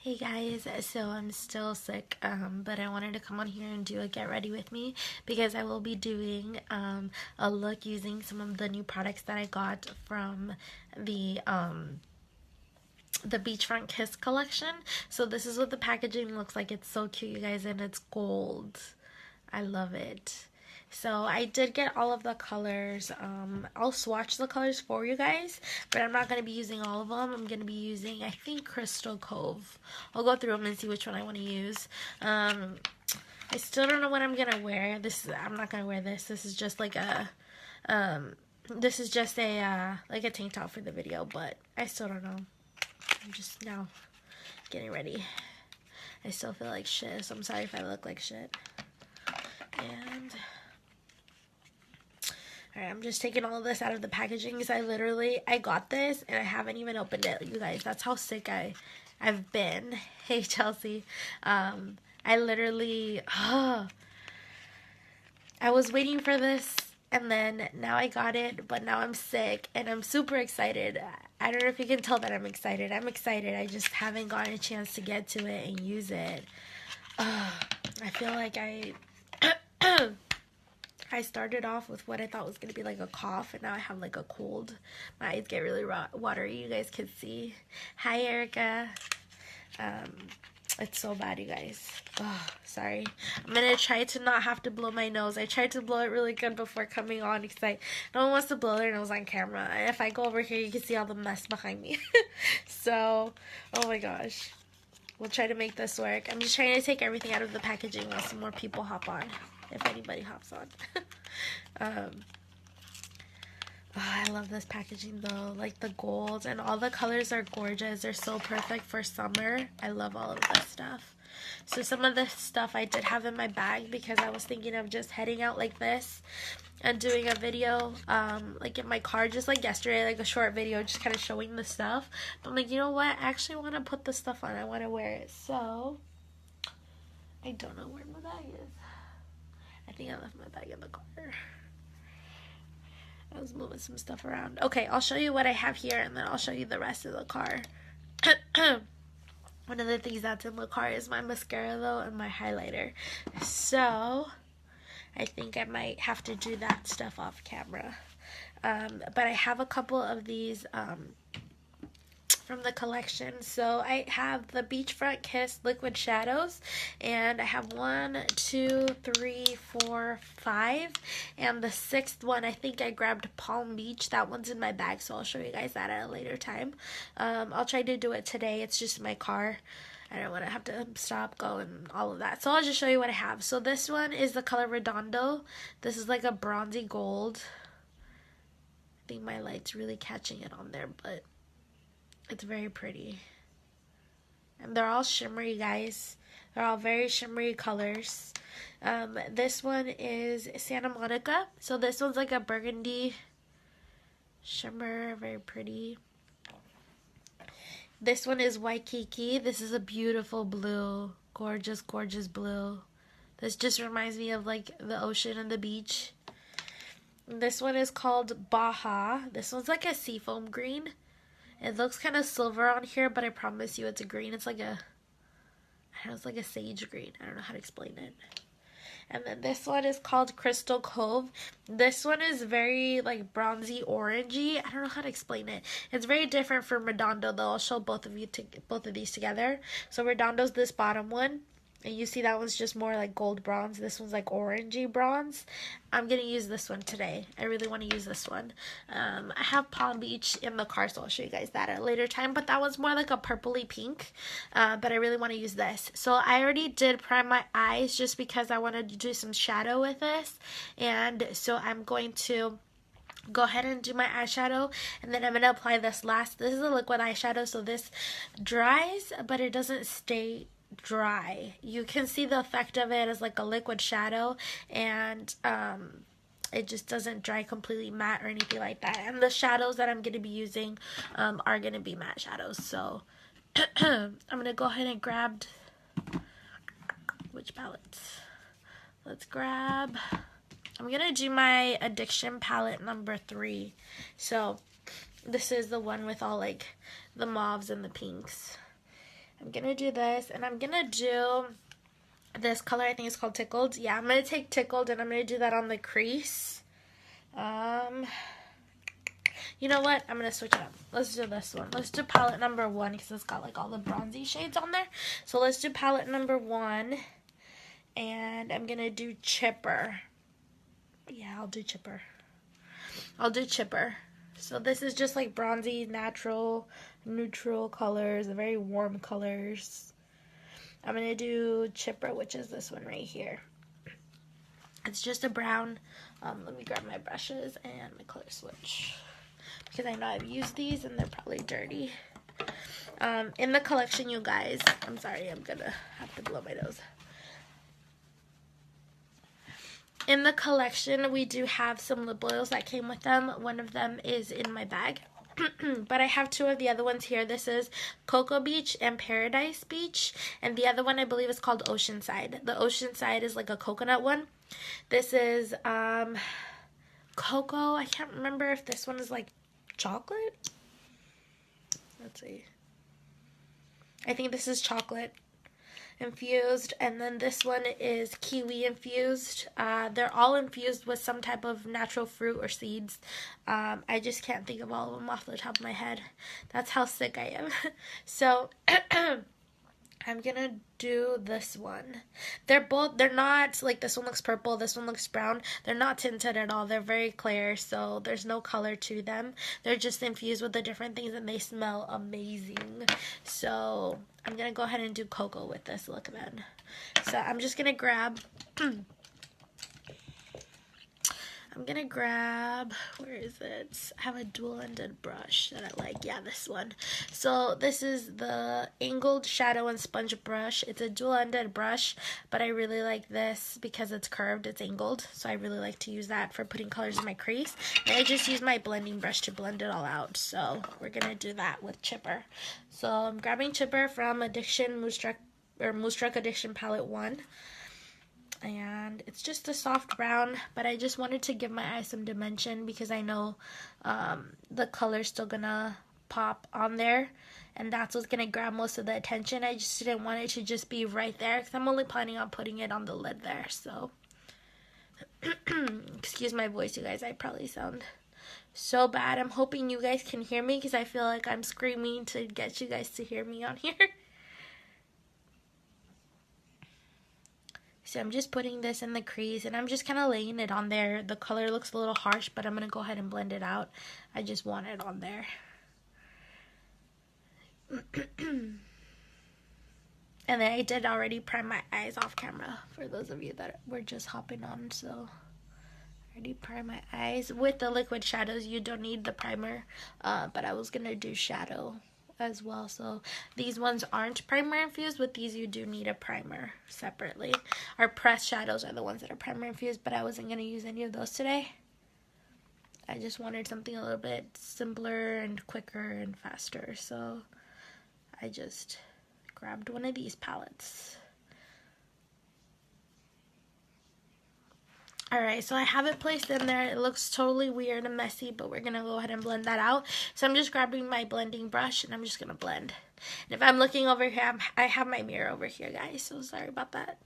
Hey guys, so I'm still sick, but I wanted to come on here and do a get ready with me because I will be doing a look using some of the new products that I got from the Beachfront Kiss collection. So this is what the packaging looks like. It's so cute, you guys, and it's gold. I love it. So I did get all of the colors. I'll swatch the colors for you guys, but I'm not going to be using all of them. I'm going to be using, I think, Crystal Cove. I'll go through them and see which one I want to use. I still don't know what I'm going to wear. I'm not going to wear this. This is just like a, like a tank top for the video, but I still don't know. I'm just now getting ready. I still feel like shit, so I'm sorry if I look like shit. And alright, I'm just taking all of this out of the packaging because I got this and I haven't even opened it, you guys. That's how sick I've been. Hey Chelsea. I literally I was waiting for this and then now I got it, but now I'm sick and I'm super excited. I don't know if you can tell that I'm excited. I'm excited. I just haven't gotten a chance to get to it and use it. I feel like I started off with what I thought was going to be like a cough, and now I have like a cold. My eyes get really watery, you guys can see. Hi, Erica. It's so bad, you guys. Oh, sorry. I'm going to try to not have to blow my nose. I tried to blow it really good before coming on because no one wants to blow their nose on camera. And if I go over here, you can see all the mess behind me. So, oh my gosh. We'll try to make this work. I'm just trying to take everything out of the packaging while some more people hop on. If anybody hops on. I love this packaging though. Like the gold and all the colors are gorgeous. They're so perfect for summer. I love all of this stuff. So some of this stuff I did have in my bag because I was thinking of just heading out like this and doing a video like in my car just like yesterday, like a short video just kind of showing the stuff. But I'm like, you know what? I actually want to put the stuff on. I want to wear it. So I don't know where my bag is. I think I left my bag in the car. I was moving some stuff around. Okay, I'll show you what I have here and then I'll show you the rest of the car. One of the things that's in the car is my mascara though and my highlighter. So I think I might have to do that stuff off camera. But I have a couple of these from the collection. So I have the Beachfront Kiss Liquid Shadows, and I have 1, 2, 3, 4, 5, and the 6th one I think I grabbed Palm Beach. That one's in my bag, so I'll show you guys that at a later time. I'll try to do it today. It's just in my car. I don't want to have to stop, go, and all of that. So I'll just show you what I have. So this one is the color Redondo. This is like a bronzy gold. I think my light's really catching it on there, but it's very pretty. And they're all shimmery, guys. They're all very shimmery colors. This one is Santa Monica. So this one's like a burgundy shimmer. Very pretty. This one is Waikiki. This is a beautiful blue. Gorgeous, gorgeous blue. This just reminds me of like the ocean and the beach. This one is called Baja. This one's like a seafoam green. It looks kind of silver on here, but I promise you it's a green. It's like it's like a sage green. I don't know how to explain it. And then this one is called Crystal Cove. This one is very like bronzy orangey. I don't know how to explain it. It's very different from Redondo though. I'll show both of these together. So Redondo's this bottom one. And you see that one's just more like gold bronze. This one's like orangey bronze. I'm going to use this one today. I really want to use this one. I have Palm Beach in the car, so I'll show you guys that at a later time. But that one's more like a purpley pink. But I really want to use this. So I already did prime my eyes just because I wanted to do some shadow with this. And so I'm going to go ahead and do my eyeshadow, and then I'm going to apply this last. This is a liquid eyeshadow, so this dries, but it doesn't stay dry. You can see the effect of it as like a liquid shadow, and it just doesn't dry completely matte or anything like that. And the shadows that I'm going to be using are going to be matte shadows. So I'm going to go ahead and grab which palettes. Let's grab, I'm going to do my Addiction palette number 3. So this is the one with all like the mauves and the pinks. I'm going to do this, and I'm going to do this color. I think it's called Tickled. Yeah, I'm going to take Tickled, and I'm going to do that on the crease. You know what? I'm going to switch it up. Let's do this one. Let's do palette number 1 because it's got like all the bronzy shades on there. So let's do palette number 1. And I'm going to do Chipper. Yeah, I'll do Chipper. I'll do Chipper. So this is just like bronzy, natural, neutral colors, very warm colors. I'm going to do Chipper, which is this one right here. It's just a brown. Let me grab my brushes and my color switch, because I know I've used these and they're probably dirty. In the collection, you guys, I'm sorry, I'm going to have to blow my nose. In the collection, we do have some lip oils that came with them. One of them is in my bag. But I have 2 of the other ones here. This is Cocoa Beach and Paradise Beach. And the other one I believe is called Oceanside. The Oceanside is like a coconut one. This is cocoa. I can't remember if this one is like chocolate. Let's see. I think this is chocolate infused, and then this one is kiwi infused. They're all infused with some type of natural fruit or seeds. I just can't think of all of them off the top of my head. That's how sick I am. So I'm gonna do this one. They're not like, this one looks purple, this one looks brown. They're not tinted at all. They're very clear, so there's no color to them. They're just infused with the different things, and they smell amazing. So I'm gonna go ahead and do cocoa with this look then. So I'm just gonna grab where is it? I have a dual-ended brush that I like. Yeah, this one. So this is the angled shadow and sponge brush. It's a dual-ended brush, but I really like this because it's curved, it's angled. So I really like to use that for putting colors in my crease. And I just use my blending brush to blend it all out. So we're gonna do that with Chipper. So I'm grabbing Chipper from Moonstruck Addiction Palette 1. And it's just a soft brown, but I just wanted to give my eyes some dimension because I know the color's still gonna pop on there, and that's what's gonna grab most of the attention. I just didn't want it to just be right there because I'm only planning on putting it on the lid there. So excuse my voice, you guys. I probably sound so bad. I'm hoping you guys can hear me because I feel like I'm screaming to get you guys to hear me on here. So I'm just putting this in the crease, and I'm just kind of laying it on there. The color looks a little harsh, but I'm going to go ahead and blend it out. I just want it on there. And then I did already prime my eyes off camera for those of you that were just hopping on. So I already primed my eyes. With the liquid shadows, you don't need the primer, but I was going to do shadow as well. So these ones aren't primer infused. With these, you do need a primer separately. Our pressed shadows are the ones that are primer infused, but I wasn't going to use any of those today. I just wanted something a little bit simpler and quicker and faster, so I just grabbed one of these palettes. Alright, so I have it placed in there. It looks totally weird and messy, but we're going to go ahead and blend that out. So I'm just grabbing my blending brush, and I'm just going to blend. And if I'm looking over here, I have my mirror over here, guys, so sorry about that.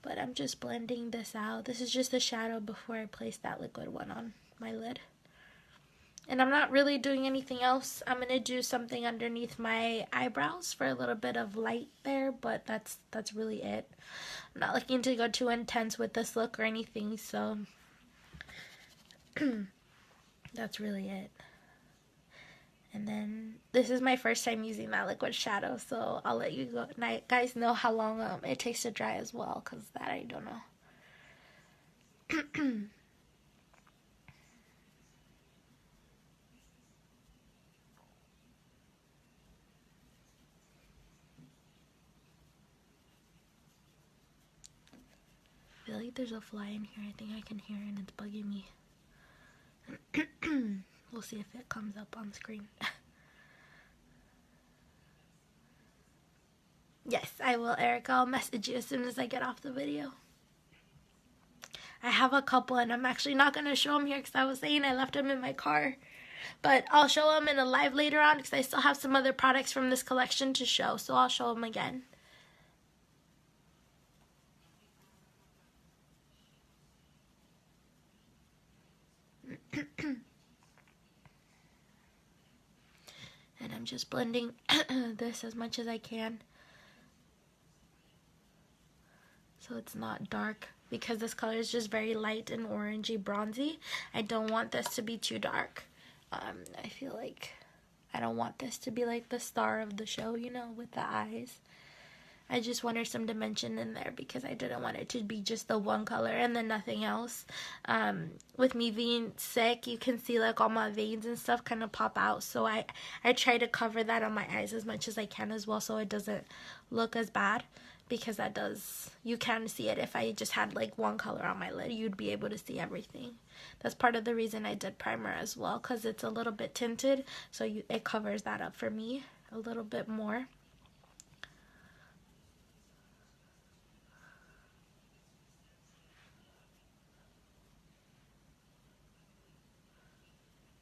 But I'm just blending this out. This is just the shadow before I place that liquid one on my lid. And I'm not really doing anything else. I'm going to do something underneath my eyebrows for a little bit of light there, but that's really it. I'm not looking to go too intense with this look or anything, so that's really it. And then this is my first time using that liquid shadow, so I'll let you guys know how long it takes to dry as well, because that I don't know. I feel like there's a fly in here. I think I can hear it, and it's bugging me. We'll see if it comes up on screen. Yes, I will, Erica. I'll message you as soon as I get off the video. I have a couple, and I'm actually not going to show them here because I was saying I left them in my car. But I'll show them in a live later on because I still have some other products from this collection to show. So I'll show them again. And I'm just blending this as much as I can so it's not dark, because this color is just very light and orangey bronzy. I don't want this to be too dark. I feel like I don't want this to be like the star of the show, you know, with the eyes. I just wanted some dimension in there because I didn't want it to be just the one color and then nothing else. With me being sick, you can see like all my veins and stuff kind of pop out. So I try to cover that on my eyes as much as I can as well, so it doesn't look as bad. Because that does, you can see it. If I just had like one color on my lid, you'd be able to see everything. That's part of the reason I did primer as well, because it's a little bit tinted, so it covers that up for me a little bit more.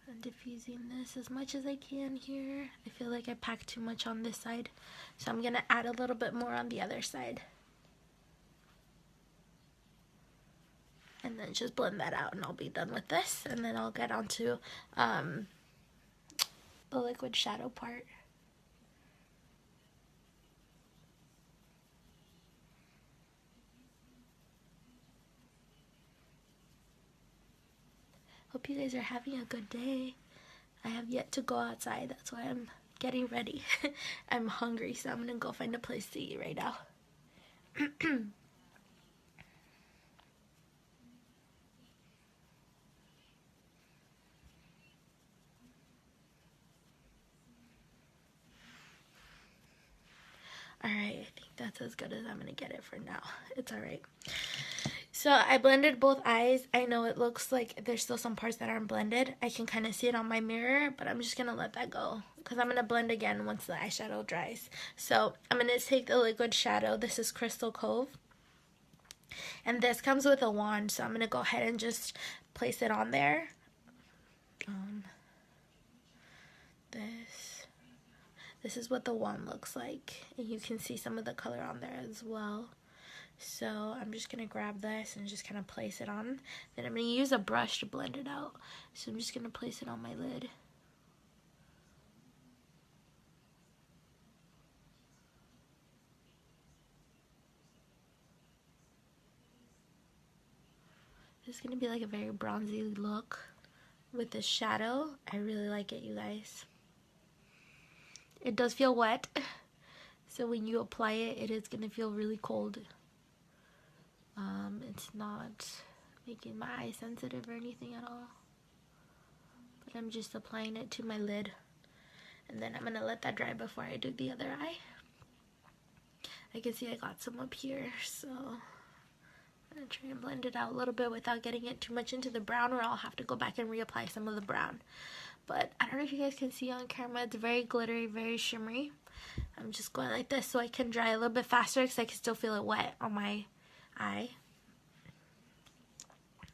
I'm diffusing this as much as I can here. I feel like I packed too much on this side, so I'm gonna add a little bit more on the other side. And then just blend that out and I'll be done with this. And then I'll get onto the liquid shadow part. Hope you guys are having a good day. I have yet to go outside. That's why I'm getting ready. I'm hungry, so I'm gonna go find a place to eat right now. Alright, I think that's as good as I'm gonna get it for now. It's alright. So I blended both eyes. I know it looks like there's still some parts that aren't blended. I can kind of see it on my mirror, but I'm just gonna let that go because I'm gonna blend again once the eyeshadow dries. So I'm gonna take the liquid shadow. This is Crystal Cove. And this comes with a wand, so I'm gonna go ahead and just place it on there. This is what the wand looks like, and you can see some of the color on there as well. So I'm just gonna grab this and just kind of place it on. Then I'm gonna use a brush to blend it out. So I'm just gonna place it on my lid. It's gonna be like a very bronzy look with this shadow. I really like it, you guys. It does feel wet, so when you apply it, it is gonna feel really cold. It's not making my eye sensitive or anything at all, but I'm just applying it to my lid, and then I'm gonna let that dry before I do the other eye. I can see I got some up here, so I'm gonna try and blend it out a little bit without getting it too much into the brown, or I'll have to go back and reapply some of the brown. But I don't know if you guys can see on camera, it's very glittery, very shimmery. I'm just going like this so I can dry a little bit faster because I can still feel it wet on my eye.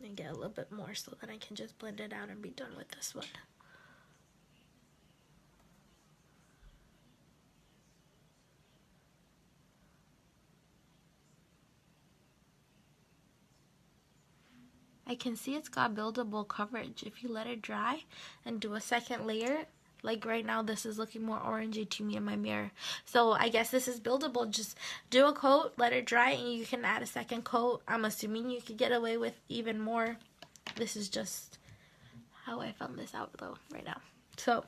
And get a little bit more so that I can just blend it out and be done with this one. I can see it's got buildable coverage. If you let it dry and do a second layer, like right now this is looking more orangey to me in my mirror. So I guess this is buildable. Just do a coat, let it dry, and you can add a second coat. I'm assuming you could get away with even more. This is just how I found this out though right now. So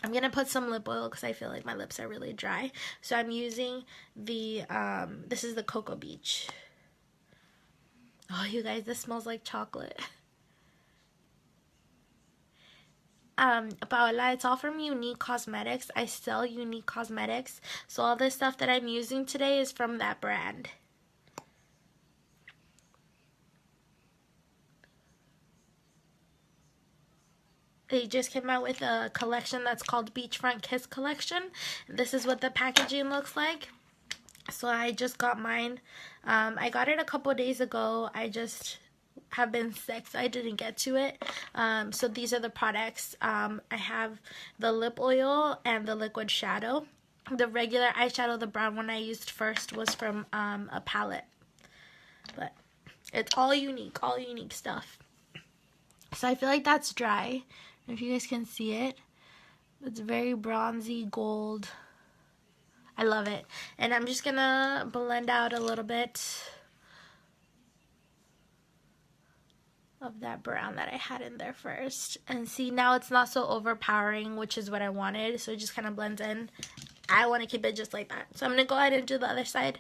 I'm gonna put some lip oil because I feel like my lips are really dry. So I'm using the, this is the Cocoa Beach. Oh, you guys, this smells like chocolate. Paola, it's all from Unique Cosmetics. I sell Unique Cosmetics. So all this stuff that I'm using today is from that brand. They just came out with a collection that's called Beachfront Kiss Collection. This is what the packaging looks like. So I just got mine. I got it a couple days ago. I just have been sick, so I didn't get to it. So these are the products. I have the lip oil and the liquid shadow. The regular eyeshadow, the brown one I used first, was from a palette. But it's all unique stuff. So I feel like that's dry. If you guys can see it, it's very bronzy gold. I love it. And I'm just gonna blend out a little bit of that brown that I had in there first. And see, now it's not so overpowering, which is what I wanted. So it just kind of blends in. I want to keep it just like that. So I'm going to go ahead and do the other side.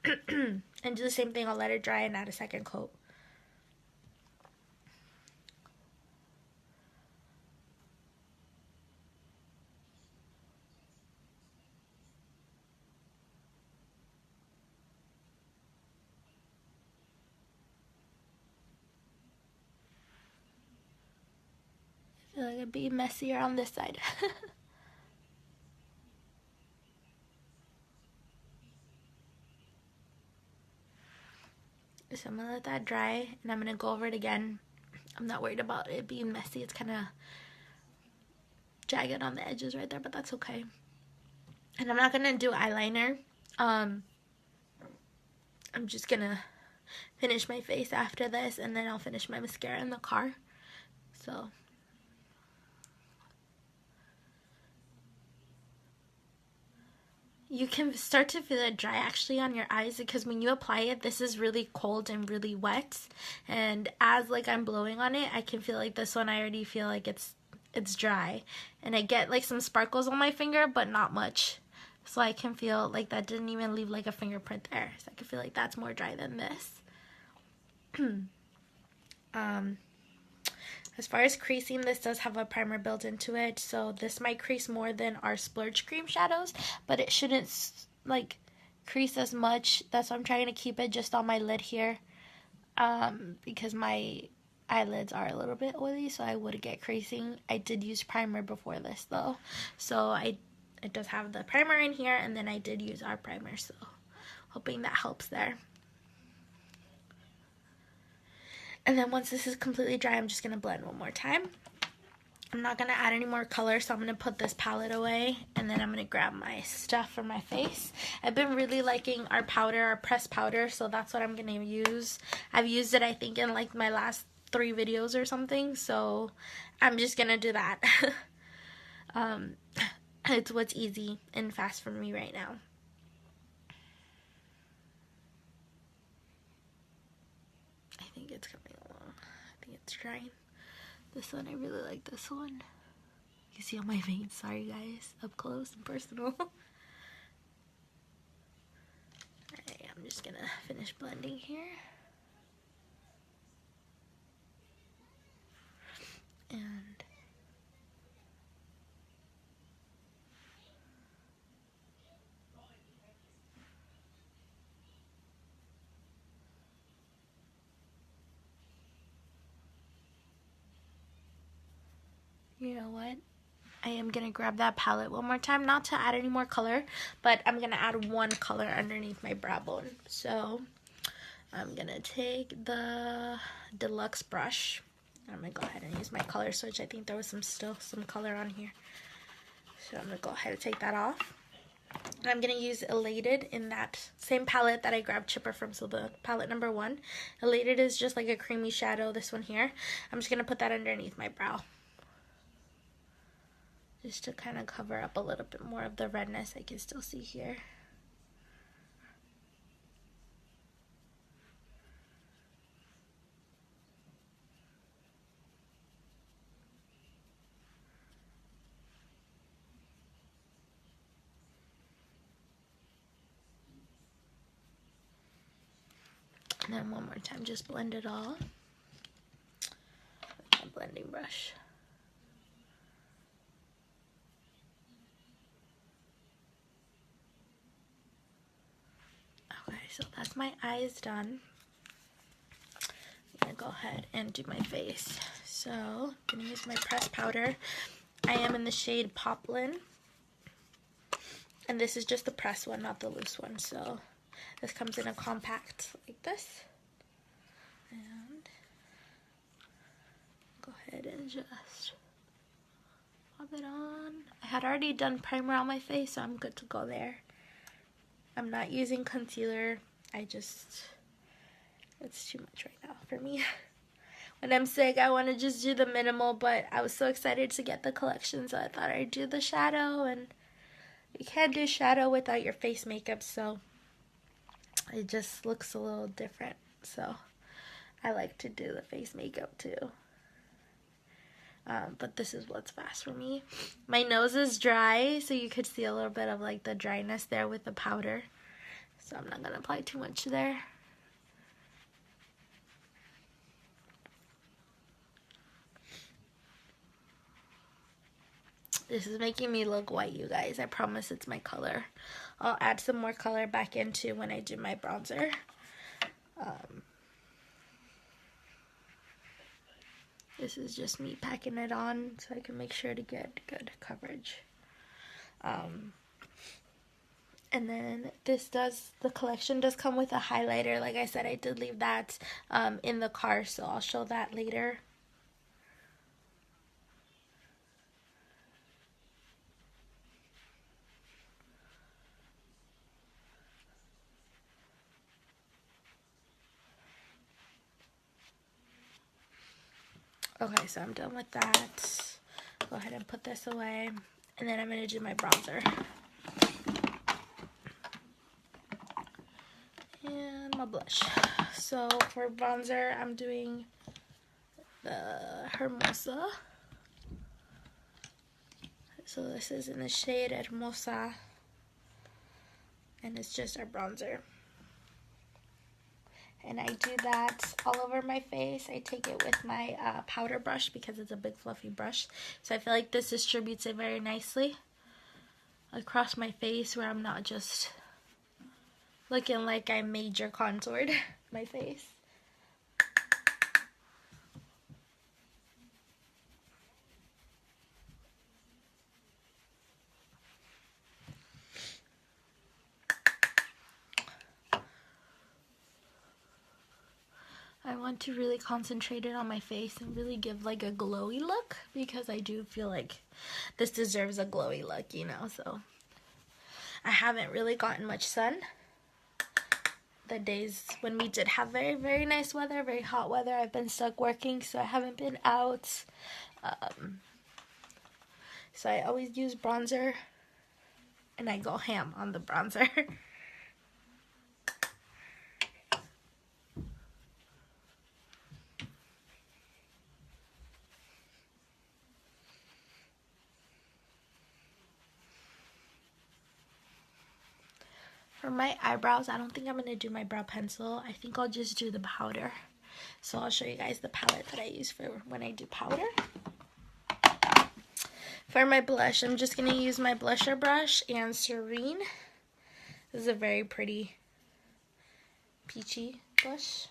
And do the same thing. I'll let it dry and add a second coat. I feel like it'd be messier on this side. So I'm going to let that dry, and I'm going to go over it again. I'm not worried about it being messy. It's kind of jagged on the edges right there, but that's okay. And I'm not going to do eyeliner. I'm just going to finish my face after this, and then I'll finish my mascara in the car. So you can start to feel it dry actually on your eyes, because when you apply it, this is really cold and really wet, and as like I'm blowing on it, I can feel like this one I already feel like it's dry, and I get like some sparkles on my finger, but not much. So I can feel like that didn't even leave like a fingerprint there. So I can feel like that's more dry than this. As far as creasing, this does have a primer built into it, so this might crease more than our Splurge Cream shadows, but it shouldn't like crease as much. That's why I'm trying to keep it just on my lid here, because my eyelids are a little bit oily, so I would get creasing. I did use primer before this though, so it does have the primer in here, and then I did use our primer, so hoping that helps there. And then once this is completely dry, I'm just going to blend one more time. I'm not going to add any more color, so I'm going to put this palette away, and then I'm going to grab my stuff for my face. I've been really liking our powder, our pressed powder, so that's what I'm going to use. I've used it, I think, in like my last 3 videos or something, so I'm just going to do that. It's what's easy and fast for me right now. I think it's coming along. I think it's drying. This one, I really like this one. You see all my veins, sorry guys, up close and personal. Alright, I'm just gonna finish blending here. And you know what? I am going to grab that palette one more time, not to add any more color, but I'm going to add one color underneath my brow bone. So I'm going to take the deluxe brush. I'm going to go ahead and use my color switch. I think there was still some color on here. So I'm going to go ahead and take that off. And I'm going to use Elated in that same palette that I grabbed Chipper from, so the palette number 1. Elated is just like a creamy shadow, this one here. I'm just going to put that underneath my brow, just to kind of cover up a little bit more of the redness I can still see here. And then one more time, just blend it all with my blending brush. Okay, so that's my eyes done. I'm gonna go ahead and do my face. So I'm gonna use my pressed powder. I am in the shade Poplin, and this is just the pressed one, not the loose one. So this comes in a compact like this, and go ahead and just pop it on. I had already done primer on my face, so I'm good to go there. I'm not using concealer. It's too much right now for me. When I'm sick, I want to just do the minimal, but I was so excited to get the collection, so I thought I'd do the shadow, and you can't do shadow without your face makeup, so it just looks a little different. So I like to do the face makeup too. But this is what's fast for me. My nose is dry, so you could see a little bit of like the dryness there with the powder. So I'm not going to apply too much there. This is making me look white, you guys. I promise it's my color. I'll add some more color back into when I do my bronzer. This is just me packing it on so I can make sure to get good coverage. And then the collection does come with a highlighter. Like I said, I did leave that in the car, so I'll show that later. Okay, so I'm done with that. Go ahead and put this away. And then I'm going to do my bronzer. And my blush. So for bronzer, I'm doing the Hermosa. So this is in the shade Hermosa. And it's just our bronzer. And I do that all over my face. I take it with my powder brush because it's a big fluffy brush. So I feel like this distributes it very nicely across my face, where I'm not just looking like I major contoured my face. I want to really concentrate it on my face and really give like a glowy look, because I do feel like this deserves a glowy look, you know. So I haven't really gotten much sun. The days when we did have very, very nice weather, very hot weather, I've been stuck working, so I haven't been out. So I always use bronzer, and I go ham on the bronzer. For my eyebrows, I don't think I'm going to do my brow pencil. I think I'll just do the powder. So I'll show you guys the palette that I use for when I do powder. For my blush, I'm just going to use my blusher brush and Serene. This is a very pretty peachy blush,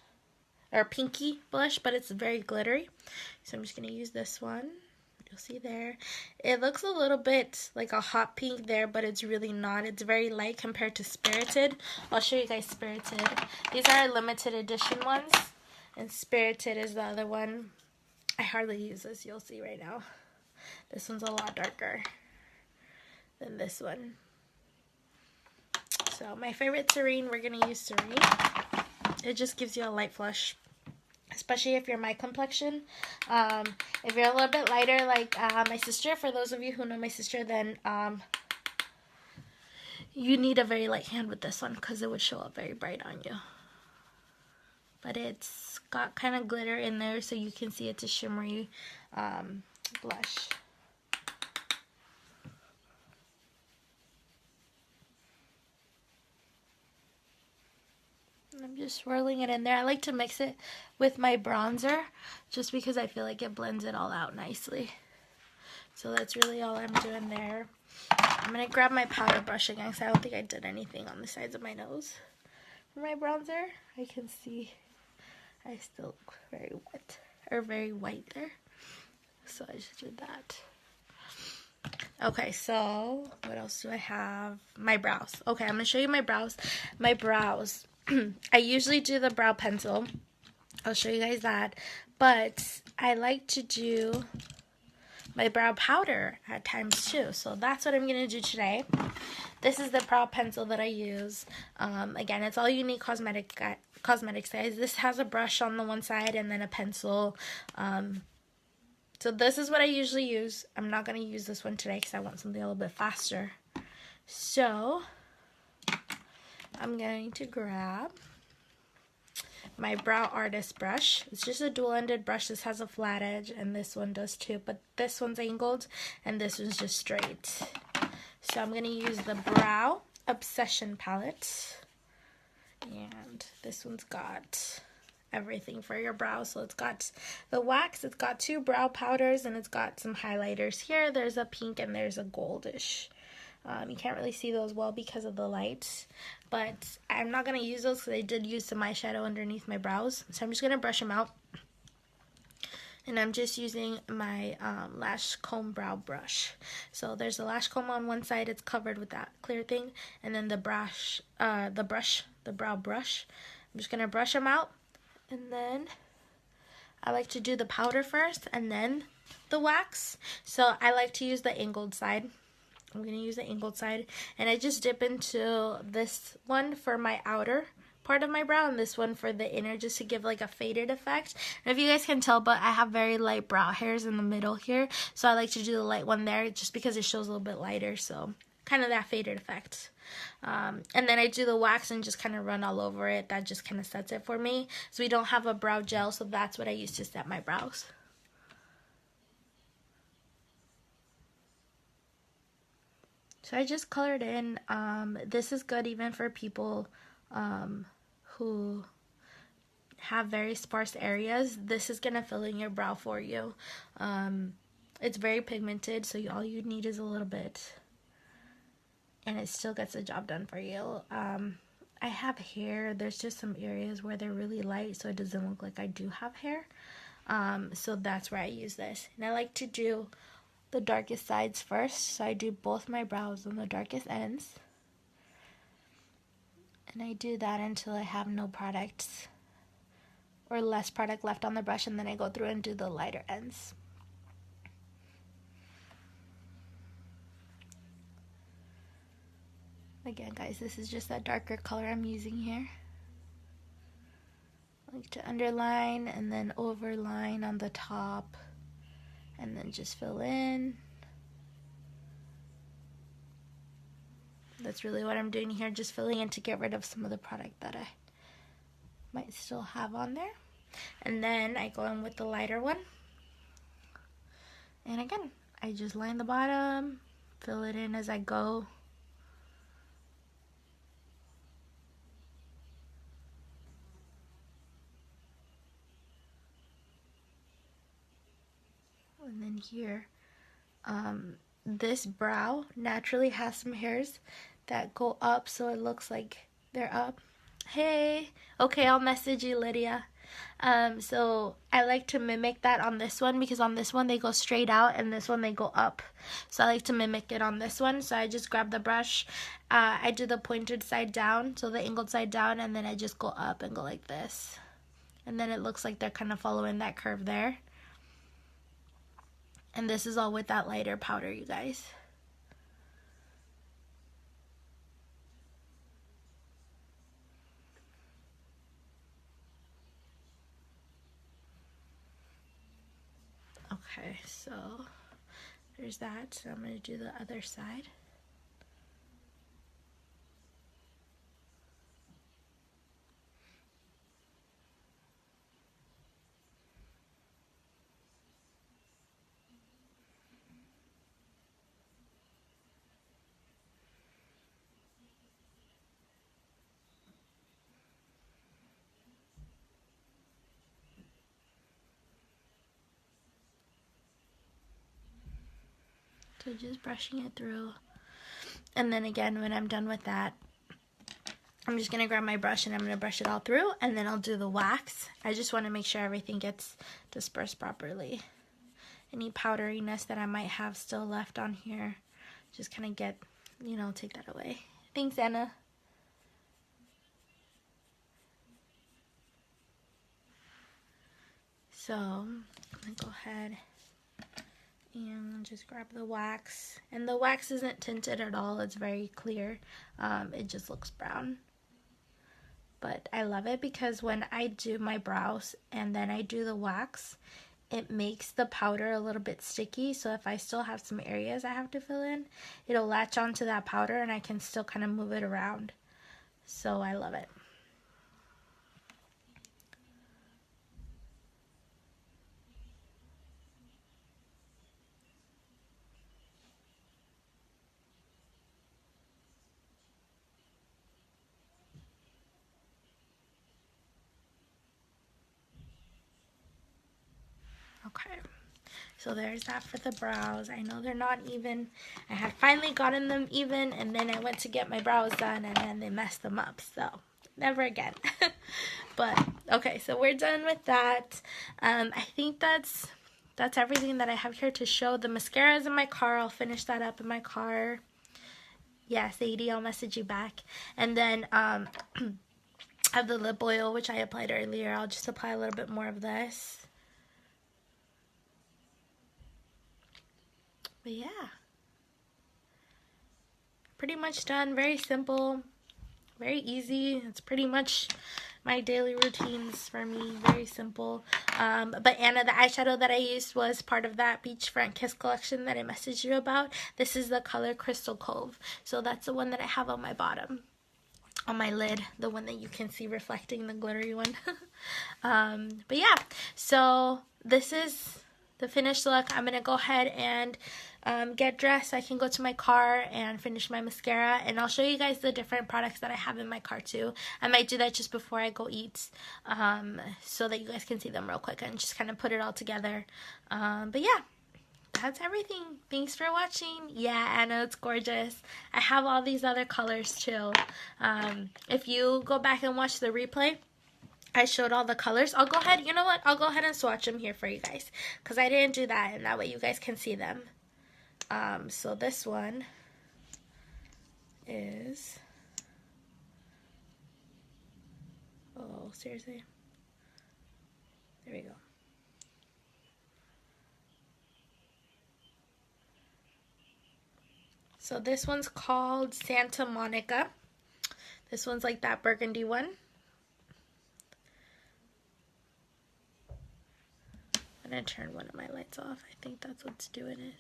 or pinky blush, but it's very glittery. So I'm just going to use this one. You'll see there. It looks a little bit like a hot pink there, but it's really not. It's very light compared to Spirited. I'll show you guys Spirited. These are limited edition ones, and Spirited is the other one. I hardly use this, you'll see right now. This one's a lot darker than this one. So my favorite Serene, we're going to use Serene. It just gives you a light flush, especially if you're my complexion. If you're a little bit lighter like my sister, for those of you who know my sister, then you need a very light hand with this one because it would show up very bright on you. But it's got kind of glitter in there, so you can see it's a shimmery blush. I'm just swirling it in there. I like to mix it with my bronzer just because I feel like it blends it all out nicely. So that's really all I'm doing there. I'm going to grab my powder brush again because I don't think I did anything on the sides of my nose. For my bronzer, I can see I still look very wet, or very white there. So I just did that. Okay, so what else do I have? My brows. Okay, I'm going to show you my brows. My brows. I usually do the brow pencil. I'll show you guys that. But I like to do my brow powder at times too. So that's what I'm going to do today. This is the brow pencil that I use. Again, it's all Unique Cosmetics, guys. This has a brush on the one side and then a pencil. So this is what I usually use. I'm not going to use this one today because I want something a little bit faster. So I'm going to grab my brow artist brush. It's just a dual-ended brush. This has a flat edge and this one does too, but this one's angled and this one's just straight. So I'm going to use the Brow Obsession palette, and this one's got everything for your brows. So it's got the wax, it's got 2 brow powders, and it's got some highlighters here. There's a pink and there's a goldish. You can't really see those well because of the light, but I'm not going to use those because I did use some eyeshadow underneath my brows. So I'm just going to brush them out. And I'm just using my lash comb brow brush. So there's a lash comb on one side, it's covered with that clear thing, and then the brow brush. I'm just going to brush them out, and then I like to do the powder first and then the wax. So I like to use the angled side. I'm going to use the angled side, and I just dip into this one for my outer part of my brow and this one for the inner, just to give like a faded effect. And if you guys can tell, but I have very light brow hairs in the middle here, so I like to do the light one there just because it shows a little bit lighter, so kind of that faded effect. And then I do the wax and just kind of run all over it. That just kind of sets it for me. So we don't have a brow gel, so that's what I use to set my brows. So I just colored in. This is good even for people who have very sparse areas. This is going to fill in your brow for you. It's very pigmented, so all you need is a little bit. And it still gets the job done for you. I have hair. There's just some areas where they're really light, so it doesn't look like I do have hair. So that's where I use this. And I like to do the darkest sides first, so I do both my brows on the darkest ends, and I do that until I have no products or less product left on the brush, and then I go through and do the lighter ends. Again, guys, this is just that darker color I'm using here. I like to underline and then overline on the top, and then just fill in. That's really what I'm doing here, just filling in to get rid of some of the product that I might still have on there. And then I go in with the lighter one. And again, I just line the bottom, fill it in as I go. And then here, this brow naturally has some hairs that go up, so it looks like they're up. Hey, okay, I'll message you, Lydia. So I like to mimic that on this one, because on this one they go straight out and this one they go up. So I like to mimic it on this one. So I just grab the brush, I do the pointed side down, so the angled side down, and then I just go up and go like this. And then it looks like they're kind of following that curve there. And this is all with that lighter powder, you guys. Okay, so there's that. So I'm going to do the other side. So just brushing it through. And then again, when I'm done with that, I'm just going to grab my brush and I'm going to brush it all through, and then I'll do the wax. I just want to make sure everything gets dispersed properly. Any powderiness that I might have still left on here, just kind of get, take that away. Thanks, Anna. So I'm gonna go ahead and just grab the wax. And the wax isn't tinted at all, it's very clear. It just looks brown. But I love it because when I do my brows and then I do the wax, it makes the powder a little bit sticky. So if I still have some areas I have to fill in, it'll latch onto that powder and I can still kind of move it around. So I love it. Okay, so there's that for the brows. I know they're not even. I had finally gotten them even, and then I went to get my brows done, and then they messed them up. So never again. But okay, so we're done with that. I think that's everything that I have here to show. The mascara is in my car. I'll finish that up in my car. Yeah, Sadie, I'll message you back. And then I have the lip oil, which I applied earlier. I'll just apply a little bit more of this. But yeah, pretty much done. Very simple, very easy. It's pretty much my daily routines for me. Very simple. But Anna, the eyeshadow that I used was part of that Beachfront Kiss collection that I messaged you about. This is the color Crystal Cove. So that's the one that I have on my bottom, on my lid, the one that you can see reflecting, the glittery one. But yeah, so this is the finished look. I'm gonna go ahead and get dressed so I can go to my car and finish my mascara, and I'll show you guys the different products that I have in my car too. I might do that just before I go eat, so that you guys can see them real quick and just kind of put it all together. But yeah, that's everything. Thanks for watching. Yeah, Anna, it's gorgeous. I have all these other colors too. If you go back and watch the replay, I showed all the colors. I'll go ahead, you know what? I'll go ahead and swatch them here for you guys, because I didn't do that, and that way you guys can see them. So this one is, oh, seriously? There we go. So this one's called Santa Monica. This one's like that burgundy one. I'm gonna turn one of my lights off. I think that's what's doing it.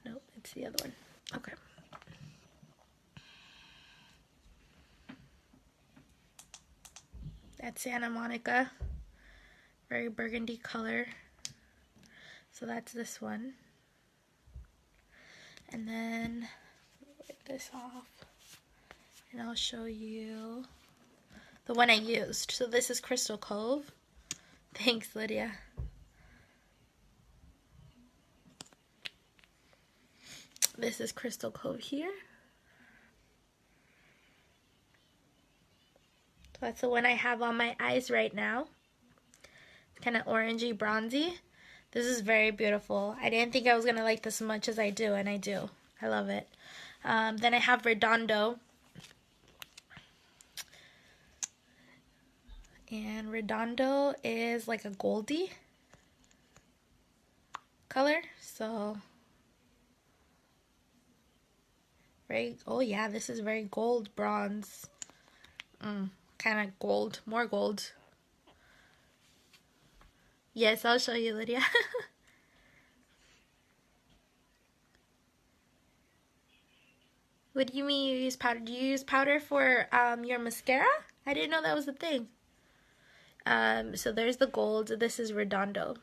Nope, it's the other one. Okay. That's Santa Monica. Very burgundy color. So that's this one. And then wipe this off. And I'll show you the one I used. So this is Crystal Cove. Thanks, Lydia. This is Crystal Cove here. So that's the one I have on my eyes right now. It's kind of orangey, bronzy. This is very beautiful. I didn't think I was going to like this as much as I do, and I do. I love it. Then I have Redondo. And Redondo is like a goldy color. So, very, oh yeah, this is very gold bronze. Kind of gold, more gold. Yes, I'll show you, Lydia. What do you mean you use powder? Do you use powder for your mascara? I didn't know that was a thing. So there's the gold. This is Redondo.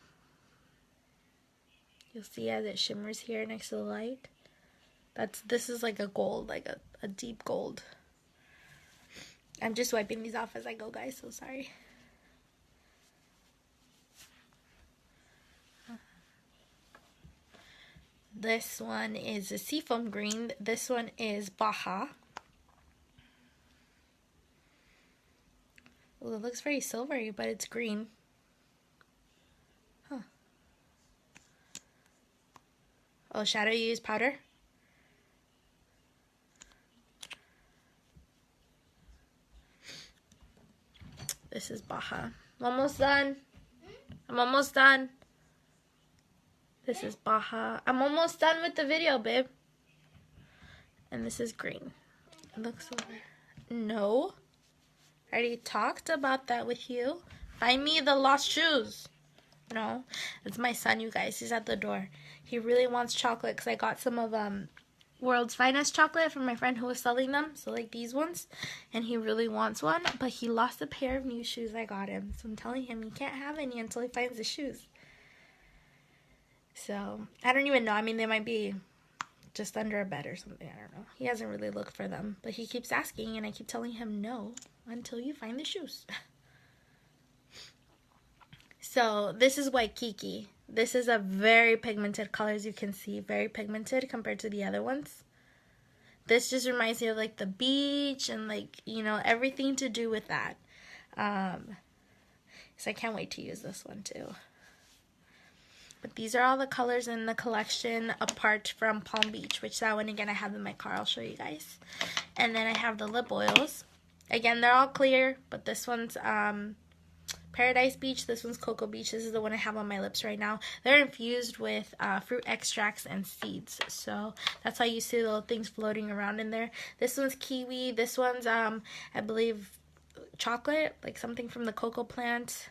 You'll see as it shimmers here next to the light. This is like a gold, like a deep gold. I'm just wiping these off as I go, guys, so sorry. This one is a seafoam green. This one is Baja. Well, it looks very silvery, but it's green. Huh. Oh, shadow, you use powder? This is Baja. Almost done. I'm almost done. This is Baja. I'm almost done with the video, babe. And this is green. It looks over. No. I already talked about that with you. Find me the lost shoes. No. It's my son, you guys. He's at the door. He really wants chocolate because I got some of World's Finest chocolate from my friend who was selling them. So like these ones. And he really wants one. But he lost a pair of new shoes I got him. So I'm telling him he can't have any until he finds the shoes. So I don't even know. I mean, they might be just under a bed or something. I don't know. He hasn't really looked for them. But he keeps asking and I keep telling him no until you find the shoes. So this is Waikiki. This is a very pigmented color, as you can see. Very pigmented compared to the other ones. This just reminds me of like the beach and like, you know, everything to do with that. So I can't wait to use this one too. But these are all the colors in the collection apart from Palm Beach, which that one again I have in my car. I'll show you guys. And then I have the lip oils. Again, they're all clear, but this one's Paradise Beach. This one's Cocoa Beach. This is the one I have on my lips right now. They're infused with fruit extracts and seeds. So that's why you see the little things floating around in there. This one's kiwi. This one's, I believe, chocolate, like something from the cocoa plant.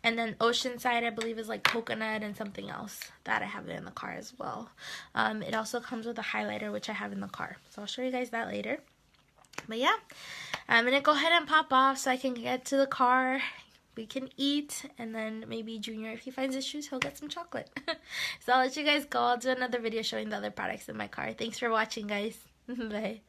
And then Oceanside, I believe, is like coconut and something else. That I have it in the car as well. It also comes with a highlighter, which I have in the car. So I'll show you guys that later. But yeah, I'm going to go ahead and pop off so I can get to the car. We can eat. And then maybe Junior, if he finds his shoes, he'll get some chocolate. So I'll let you guys go. I'll do another video showing the other products in my car. Thanks for watching, guys. Bye.